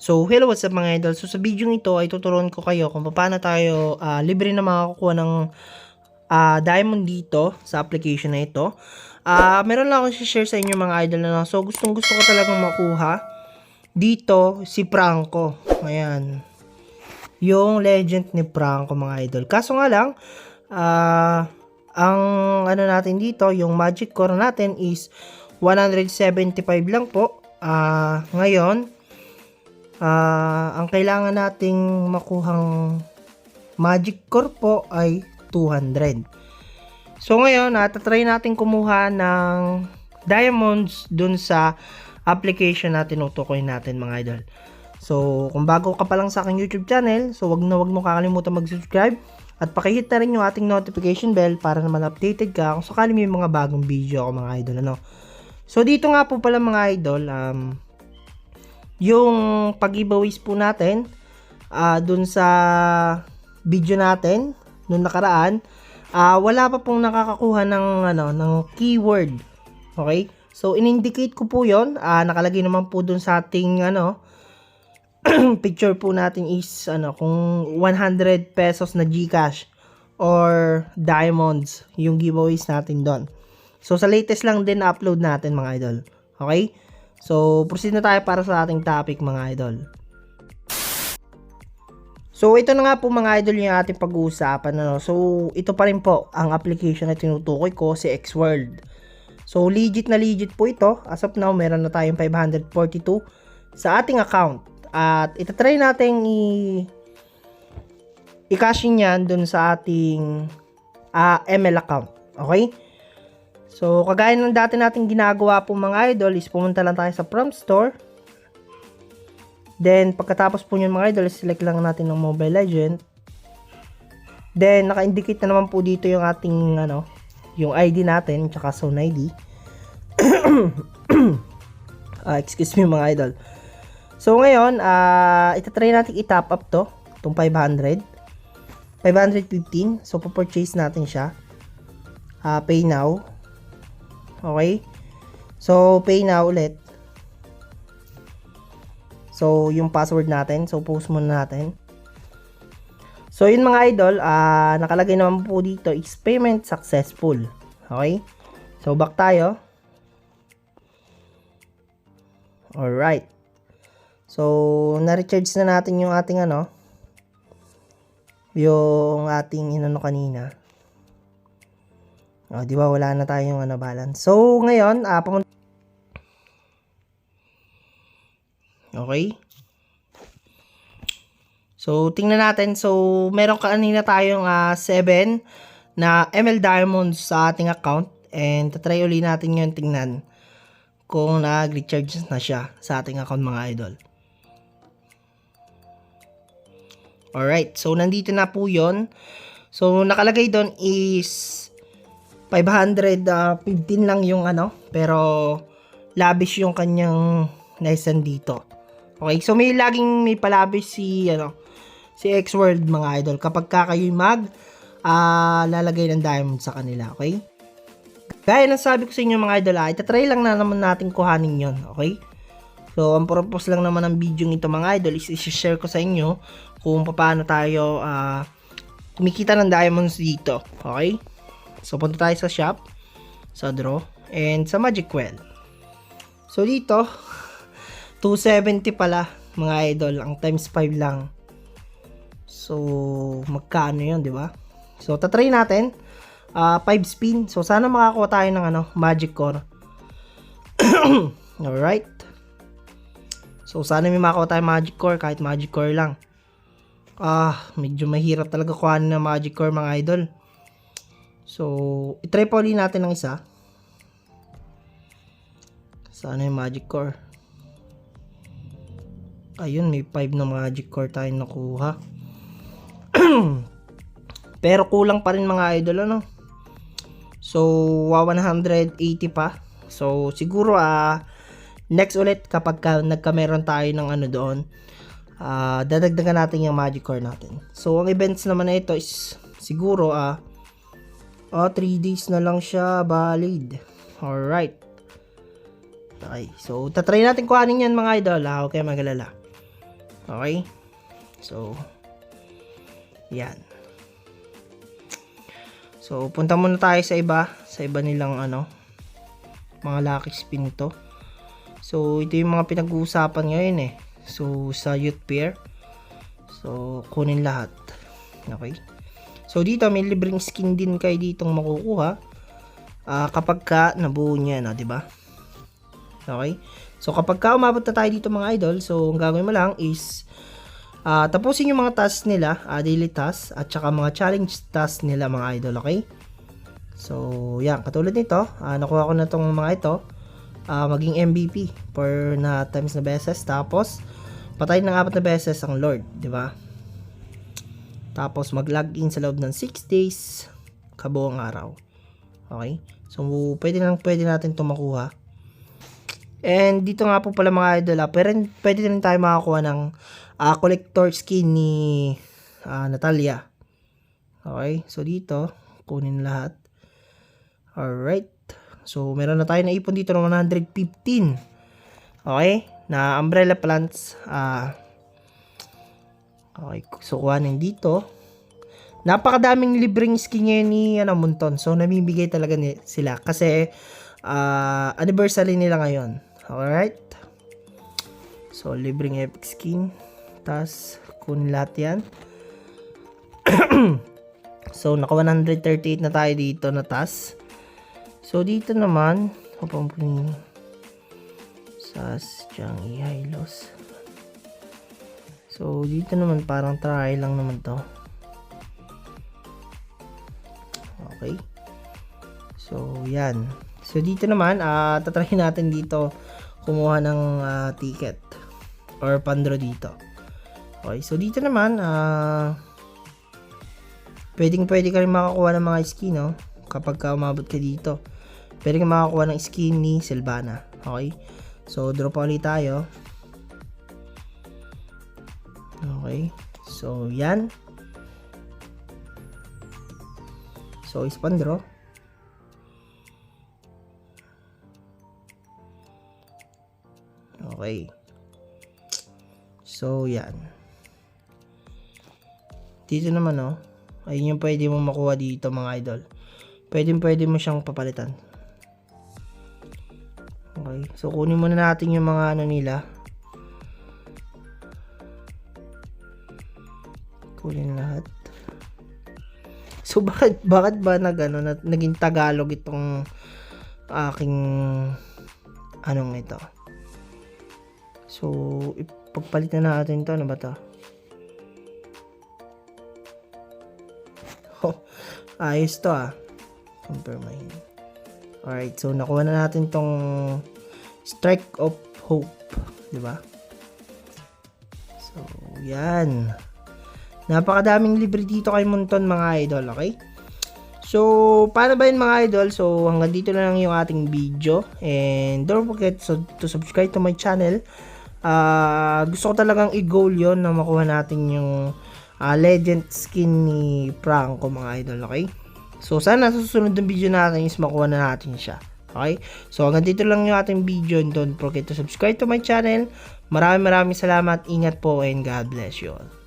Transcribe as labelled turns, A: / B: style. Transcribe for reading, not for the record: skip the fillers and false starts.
A: So, hello, what's up mga idol? So, sa video ito ay tuturuan ko kayo kung paano tayo libre na makakuha ng diamond dito sa application na ito. Meron lang akong share sa inyo mga idol na so gustong gusto ko talagang makuha dito si Franco. Ayan. Yung legend ni Franco mga idol. Kaso nga lang, ang ano natin dito, yung magic core natin is 175 lang po. Ngayon, ang kailangan nating makuhang magic core po ay 200. So ngayon, tatry natin kumuha ng diamonds dun sa application na tinutukoy natin mga idol. So kung bago ka pa lang sa aking YouTube channel, so wag mo kakalimutan mag-subscribe at pakihit na rin yung ating notification bell para naman updated ka kung sakali may mga bagong video ako mga idol. So dito nga po pala mga idol, yung pag-giveaways po natin dun sa video natin nung nakaraan, wala pa pong nakakakuha ng keyword. Okay? So in-indicate ko po 'yon. Nakalagay naman po dun sa ating picture po natin is kung 100 pesos na GCash or diamonds yung giveaways natin doon. So sa latest lang din upload natin mga idol. Okay? So, proceed na tayo para sa ating topic mga idol. So, ito na nga po mga idol yung ating pag-uusapan. So, ito pa rin po ang application na tinutukoy ko, si Xworld. So, legit na legit po ito. As of now, meron na tayong 542 sa ating account. At itatry natin i-cash in yan dun sa ating ML account. Okay? So, kagaya ng dati nating ginagawa po mga idol is pumunta lang tayo sa prompt store. Then, pagkatapos po nyo mga idol, select lang natin ng Mobile Legend. Then, naka-indicate na naman po dito yung ating, yung ID natin, tsaka zone ID. Excuse me mga idol. So, ngayon, itatry natin i-top up to, itong 500. 515. So, pa-purchase natin siya. Pay now. Okay? So, pay now ulit. So, yung password natin. So, post muna natin. So, yun mga idol. Nakalagay naman po dito is payment successful. Okay? So, back tayo. Alright. So, na-recharge na natin yung ating yung ating kanina. Di ba wala na tayong balance. So ngayon, okay. So tingnan natin. So meron kanina tayong 7 na ML diamonds sa ating account and tatry uli natin 'yon, tingnan kung nag-recharge na siya sa ating account mga idol. Alright, so nandito na po 'yon. So nakalagay doon is 515 lang yung pero lavish yung kanyang naisan dito. Okay, so may palabis si Xworld mga idol kapag kayo lalagay ng diamond sa kanila, okay? Gaya ng sabi ko sa inyo mga idol, itatry lang na naman natin kuhanin yon, okay? So ang purpose lang naman ng video nito mga idol is i-share ko sa inyo kung paano tayo kumikita ng diamonds dito, okay? So, punta tayo sa shop, sa draw, and sa magic well. So, dito, 270 pala, mga idol. Ang times 5 lang. So, magkano yun, di ba? So, tatry natin. 5 spin. So, sana makakuha tayo ng magic core. Alright. So, sana may makakuha tayo magic core, kahit magic core lang. Medyo mahirap talaga kuhanin ng magic core, mga idol. So, itry pa ulit natin ng isa. Sana yung magic core. Ayun, may 5 na magic core tayo nakuha. Pero kulang pa rin mga idol, So, 180 pa. So, siguro next ulit kapag nagkameron tayo ng doon, dadagdagan natin yung magic core natin. So, ang events naman na ito is siguro 3 days na lang siya valid. Alright. Okay. So, tatry natin kuhanin yan mga idol. Huwag kayo magalala. Okay? So, yan. So, punta muna tayo sa iba nilang mga lucky spin ito. So, ito yung mga pinag-uusapan ngayon eh. So, sa youth pair. So, kunin lahat. Okay? So, dito may libreng skin din kayo ditong makukuha. Kapag ka nabuo niya na, 'di ba? Okay? So, kapag ka umabot na tayo dito mga idol, so, ang gagawin mo lang is tapusin yung mga tasks nila, daily tasks, at saka mga challenge tasks nila mga idol, okay? So, yan, katulad nito, nakuha ko na tong mga ito, maging MVP for na times na beses, tapos, patay ng 4 na beses ang Lord, di ba? Tapos, mag-login sa loob ng 6 days, kabuong araw. Okay? So, pwede natin ito makuha. And dito nga po pala mga idol, pwede rin tayo makakuha ng collector skin ni Natalia. Okay, so dito, kunin lahat. Alright, so meron na tayo na ipon dito ng 115. Okay, na umbrella plants. Okay, so kuhanin dito. Napakadaming libreng skin ngayon ni Munton. So namimigay talaga sila kasi anniversary nila ngayon. Alright. So, libreng epic skin. Tas, kunin lahat yan. So, naka 138 na tayo dito na tas. So, dito naman, Sas, Changi, Hylos. So, dito naman, parang try lang naman to. Okay. So, yan. So, dito naman, tatry natin dito kumuha ng ticket or pandro dito. Okay, so dito naman, pwede ka rin makakuha ng mga skin, no? Kapag ka umabot ka dito. Pwede ka makakuha ng skin ni Sylvana. Okay, so drop ulit tayo. Okay, so yan. So, is pandro. Okay. So, yan. Dito naman, ayun yung pwede mo makuha dito, mga idol. Pwede mo siyang papalitan. Okay. So, kunin muna natin yung mga nila. Kunin lahat. So, bakit ba naging Tagalog itong aking ito? So, ipagpalit na natin to. Ano ba to? Oh, ayos to Compromise. Alright, so nakuha na natin tong Strike of Hope. Diba? So, yan. Napakadaming libre dito kay Munton mga idol, okay? So, paano ba yun mga idol? So, hanggang dito na lang yung ating video. And don't forget to subscribe to my channel. Gusto ko talagang i-goal yon na makuha natin yung legend skin ni Franco mga idol, okay? So, sana sa susunod ng video natin is makuha na natin siya. Okay? So, hanggang dito lang yung ating video and don't forget to subscribe to my channel. Maraming salamat. Ingat po and God bless you all.